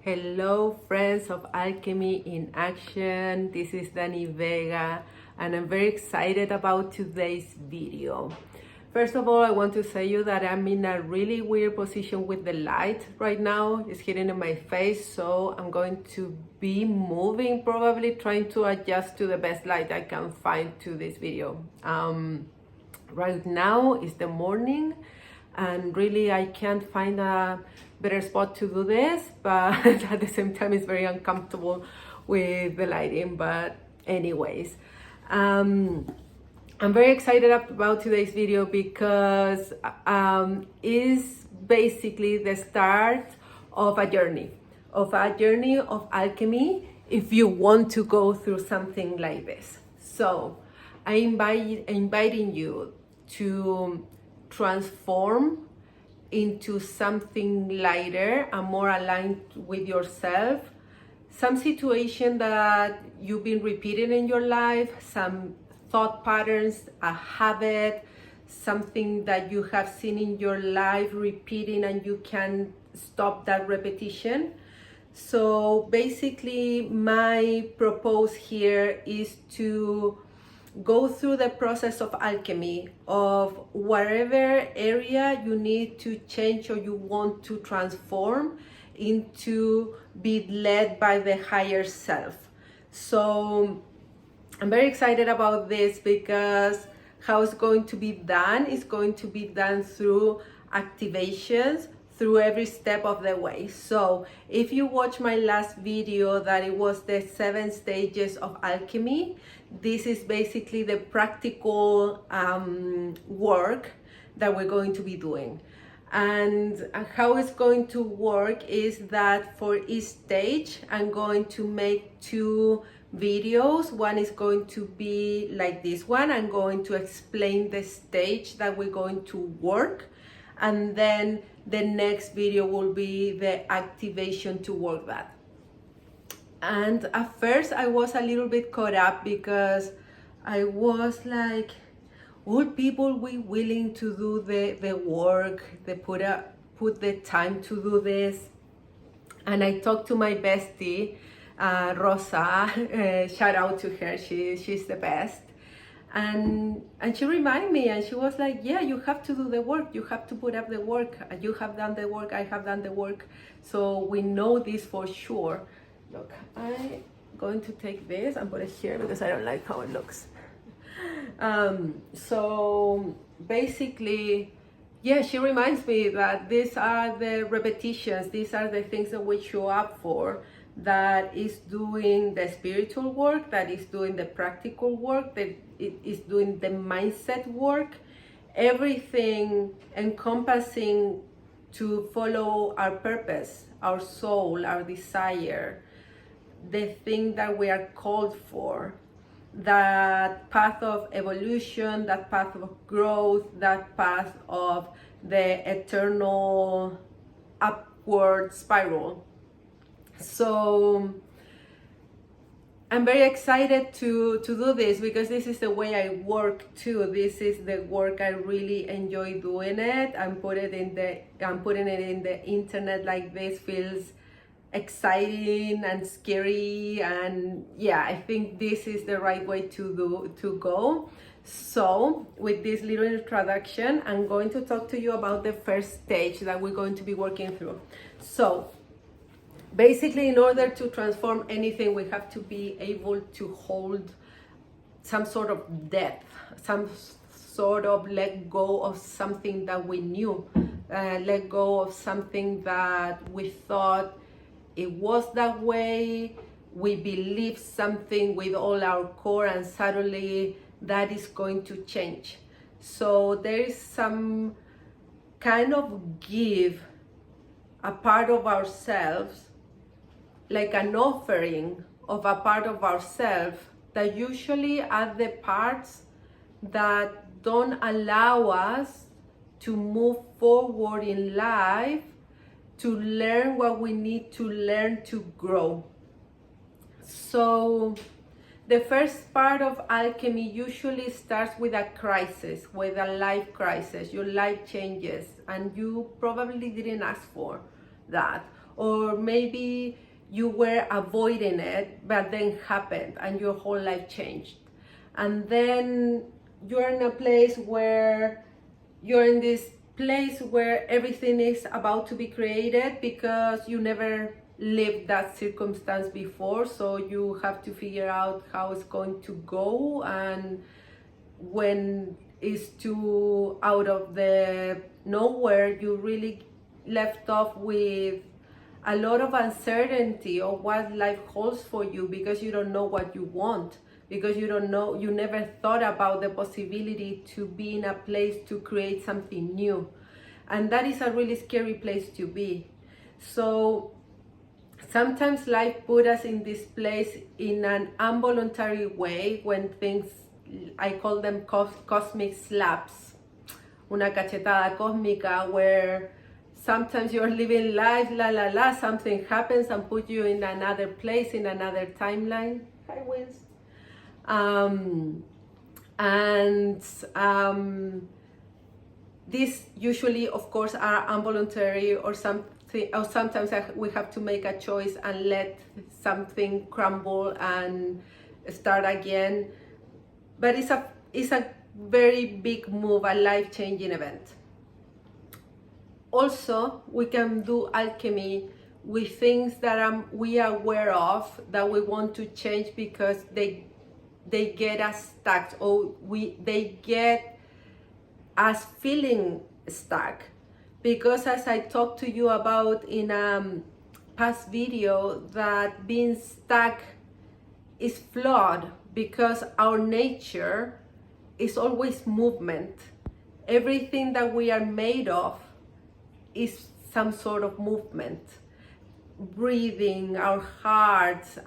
Hello friends of Alchemy in Action, this is Dani Vega and I'm very excited about today's video. First of all, I want to say you that I'm in a really weird position with the light right now. It's hitting in my face, so I'm going to be moving, probably trying to adjust to the best light I can find to this video. Right now is the morning and really I can't find a better spot to do this, but at the same time it's very uncomfortable with the lighting. But anyways, I'm very excited about today's video because it's basically the start of a journey of alchemy if you want to go through something like this. So I'm inviting you to transform into something lighter and more aligned with yourself. Some situation that you've been repeating in your life, some thought patterns, a habit, something that you have seen in your life repeating and you can stop that repetition. So basically my purpose here is to go through the process of alchemy of whatever area you need to change or you want to transform into be led by the higher self. So I'm very excited about this because how it's going to be done is going to be done through activations through every step of the way. So if you watch my last video that it was the 7 stages of alchemy, this is basically the practical work that we're going to be doing. And how it's going to work is that for each stage, I'm going to make 2 videos. One is going to be like this one. I'm going to explain the stage that we're going to work. And then the next video will be the activation to work that. And at first I was a little bit caught up because I was like, will people be willing to do the work, they put the time to do this? And I talked to my bestie, Rosa, shout out to her, she's the best. And she reminded me and she was like, yeah, you have to do the work, you have to put up the work. You have done the work, I have done the work, so we know this for sure. Look, I'm going to take this and put it here because I don't like how it looks. So basically, yeah, she reminds me that these are the repetitions, these are the things that we show up for, that is doing the spiritual work, that is doing the practical work, that it is doing the mindset work, everything encompassing to follow our purpose, our soul, our desire, the thing that we are called for, that path of evolution, that path of growth, that path of the eternal upward spiral. So I'm very excited to do this because this is the way I work too. This is the work I really enjoy doing it. I'm putting it in the internet like this feels exciting and scary, and yeah, I think this is the right way to go. So with this little introduction, I'm going to talk to you about the first stage that we're going to be working through. So basically, in order to transform anything, we have to be able to hold some sort of depth, some sort of let go of something that we knew, let go of something that we thought it was that way. We believe something with all our core and suddenly that is going to change. So there is some kind of give a part of ourselves, like an offering of a part of ourselves that usually are the parts that don't allow us to move forward in life, to learn what we need to learn to grow. So the first part of alchemy usually starts with a crisis, with a life crisis. Your life changes and you probably didn't ask for that, or maybe you were avoiding it, but then happened and your whole life changed. And then you're in a place where you're in this place where everything is about to be created because you never lived that circumstance before, so you have to figure out how it's going to go, and when it's too out of the nowhere, you really left off with a lot of uncertainty of what life holds for you, because you don't know what you want, because you don't know, you never thought about the possibility to be in a place to create something new. And that is a really scary place to be. So sometimes life put us in this place in an involuntary way, when things, I call them cosmic slaps, una cachetada cósmica, where sometimes you're living life, something happens and put you in another place, in another timeline. Hi, Wiz. These usually, of course, are involuntary, or something, or sometimes we have to make a choice and let something crumble and start again. But it's a very big move, a life-changing event. Also, we can do alchemy with things that we are aware of that we want to change because they get us stuck, or they get us feeling stuck. Because as I talked to you about in a past video, that being stuck is flawed, because our nature is always movement. Everything that we are made of is some sort of movement. Breathing, our hearts,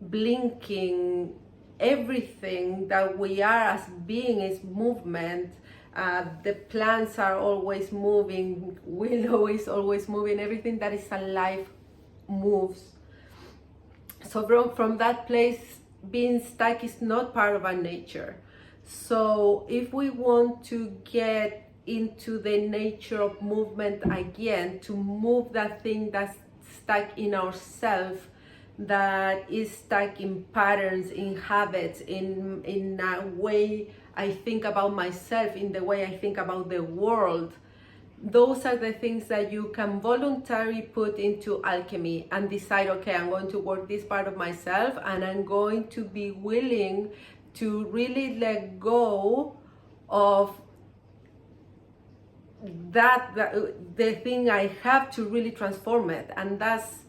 blinking, everything that we are as being is movement. The plants are always moving, willow is always moving, everything that is alive moves. So from that place, being stuck is not part of our nature. So if we want to get into the nature of movement again, to move that thing that's stuck in ourselves, that is stuck in patterns, in habits, in a way I think about myself, in the way I think about the world, those are the things that you can voluntarily put into alchemy and decide, okay, I'm going to work this part of myself, and I'm going to be willing to really let go of the thing I have to really transform it. And that's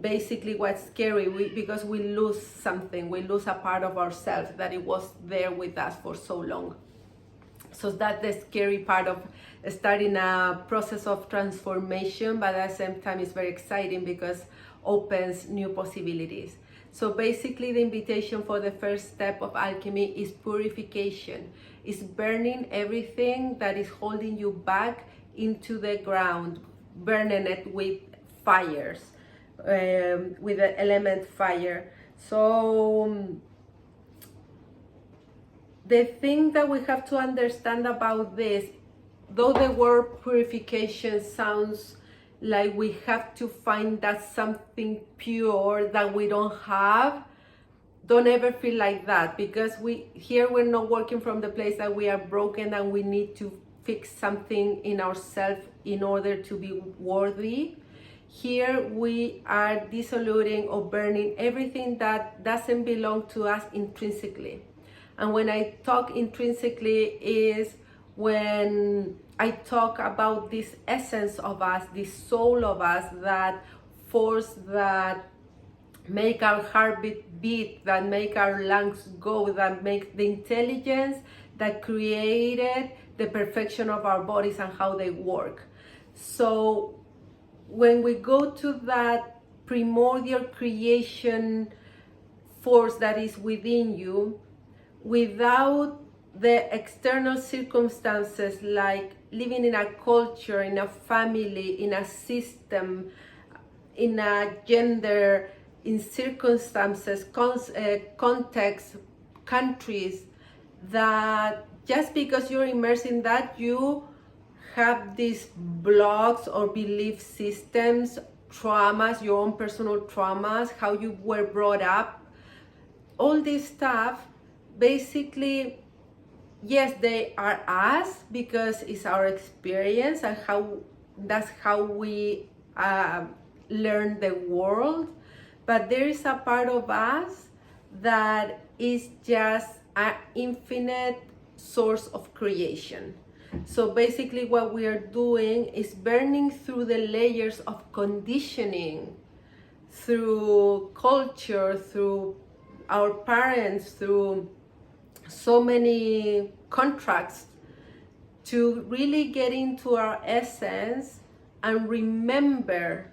basically what's scary, because we lose something, we lose a part of ourselves that it was there with us for so long. So that's the scary part of starting a process of transformation, but at the same time it's very exciting because opens new possibilities. So basically the invitation for the first step of alchemy is purification. It's burning everything that is holding you back into the ground, burning it with fires, with the element fire. So the thing that we have to understand about this, though the word purification sounds like we have to find that something pure that we don't have, don't ever feel like that, because we're not working from the place that we are broken and we need to fix something in ourselves in order to be worthy. Here we are dissoluting or burning everything that doesn't belong to us intrinsically. And when I talk intrinsically is when I talk about this essence of us, this soul of us, that force that make our heartbeat beat, that make our lungs go, that make the intelligence that created the perfection of our bodies and how they work. So when we go to that primordial creation force that is within you, without the external circumstances like living in a culture, in a family, in a system, in a gender, in circumstances, contexts, countries, that just because you're immersed in that, you have these blocks or belief systems traumas, your own personal traumas, how you were brought up, all this stuff. Basically, yes, they are us because it's our experience and that's how we learn the world. But there is a part of us that is just an infinite source of creation. So basically what we are doing is burning through the layers of conditioning, through culture, through our parents, through so many contracts, to really get into our essence and remember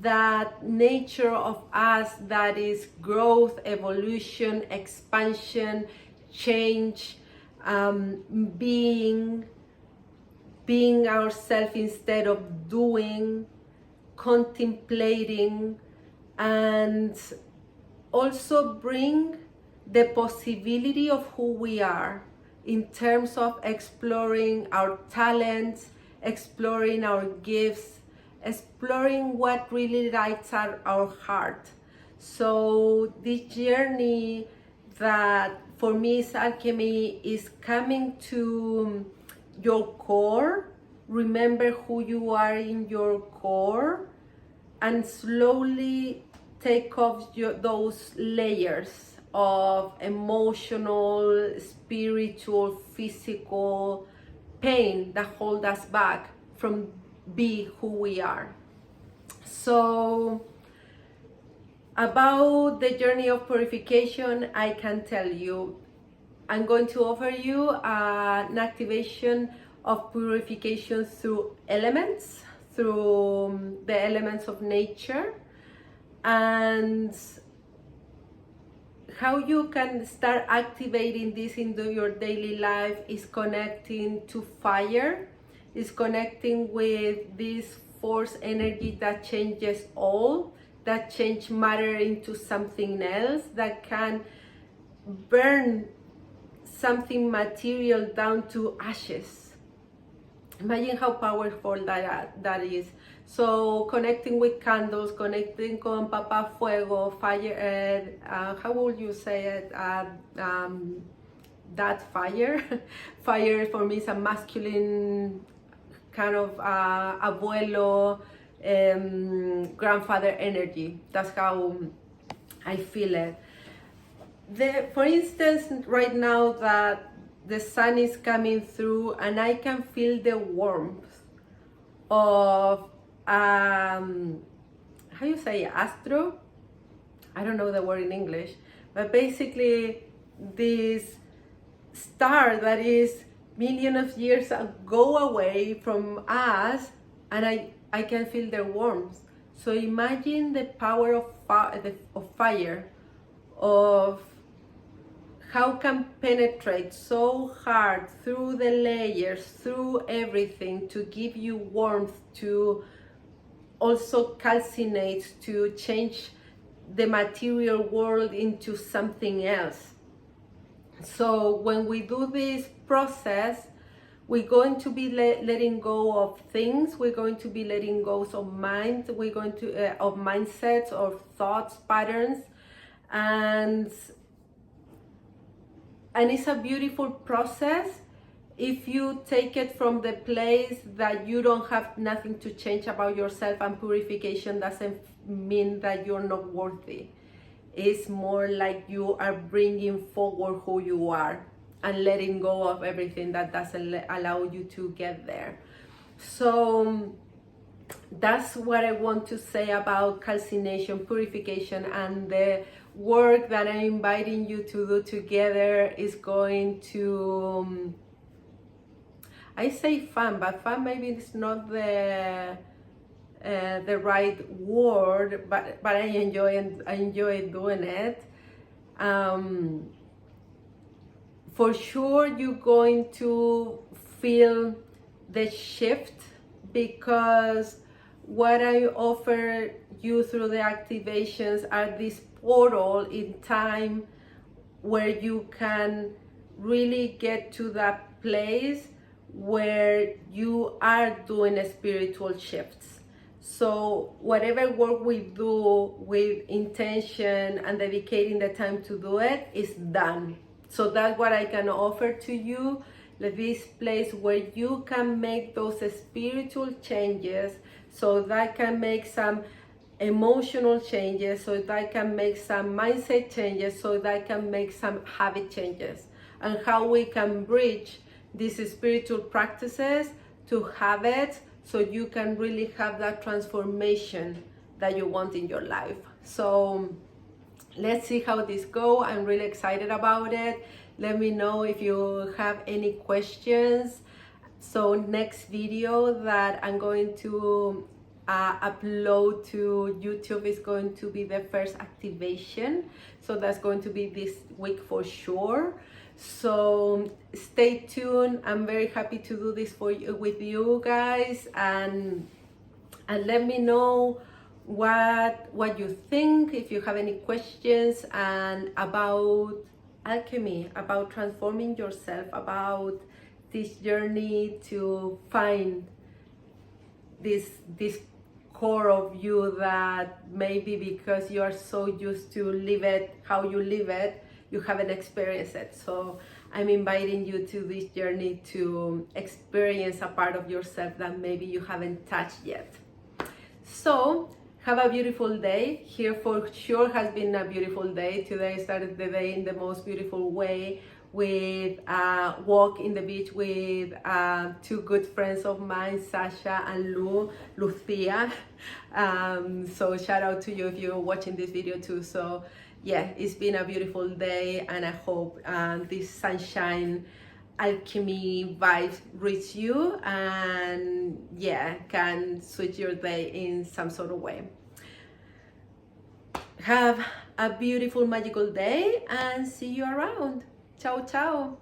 that nature of us that is growth, evolution, expansion, change, being ourselves instead of doing, contemplating, and also bring the possibility of who we are in terms of exploring our talents, exploring our gifts, exploring what really lights our heart. So this journey that for me is alchemy is coming to your core. Remember who you are in your core and slowly take off those layers of emotional, spiritual, physical pain that hold us back from be who we are. So about the journey of purification, I can tell you, I'm going to offer you an activation of purification through elements, through the elements of nature, and how you can start activating this into your daily life is connecting to fire, is connecting with this force energy that changes all, that change matter into something else, that can burn something material down to ashes. Imagine how powerful that is. So connecting with candles, connecting con Papa Fuego, fire, how would you say it? That fire. Fire for me is a masculine kind of abuelo, grandfather energy. That's how I feel it. For instance, right now that the sun is coming through and I can feel the warmth of how you say astro? I don't know the word in English, but basically this star that is millions of years ago away from us, and I can feel their warmth. So imagine the power of fire, of how can penetrate so hard through the layers, through everything, to give you warmth, to also calcinate, to change the material world into something else. So when we do this process, we're going to be letting go of things, we're going to be letting go of minds, we're going to of mindsets, of thoughts, patterns, and it's a beautiful process if you take it from the place that you don't have nothing to change about yourself, and purification doesn't mean that you're not worthy. It's more like you are bringing forward who you are and letting go of everything that doesn't allow you to get there. So that's what I want to say about calcination, purification, and the work that I'm inviting you to do together is going to, I say fun, but fun maybe it's not the right word, but I enjoy doing it. For sure you're going to feel the shift, because what I offer you through the activations are this portal in time where you can really get to that place where you are doing spiritual shifts. So whatever work we do with intention and dedicating the time to do it is done. So that's what I can offer to you, this place where you can make those spiritual changes, so that can make some emotional changes, so that can make some mindset changes, so that can make some habit changes, and how we can bridge these spiritual practices to habits, so you can really have that transformation that you want in your life. So let's see how this goes. I'm really excited about it. Let me know if you have any questions. So next video that I'm going to upload to YouTube is going to be the first activation. So that's going to be this week for sure. So stay tuned. I'm very happy to do this for you, with you guys, and let me know what you think, if you have any questions, and about alchemy, about transforming yourself, about this journey to find this core of you that maybe because you are so used to live it how you live it, you haven't experienced it. So I'm inviting you to this journey to experience a part of yourself that maybe you haven't touched yet. So have a beautiful day. Here for sure has been a beautiful day. Today started the day in the most beautiful way, with a walk in the beach with two good friends of mine, Sasha and Lucia. So shout out to you if you're watching this video too. So yeah, it's been a beautiful day, and I hope this sunshine alchemy vibes reach you, and yeah, can switch your day in some sort of way. Have a beautiful magical day, and see you around. Ciao, ciao.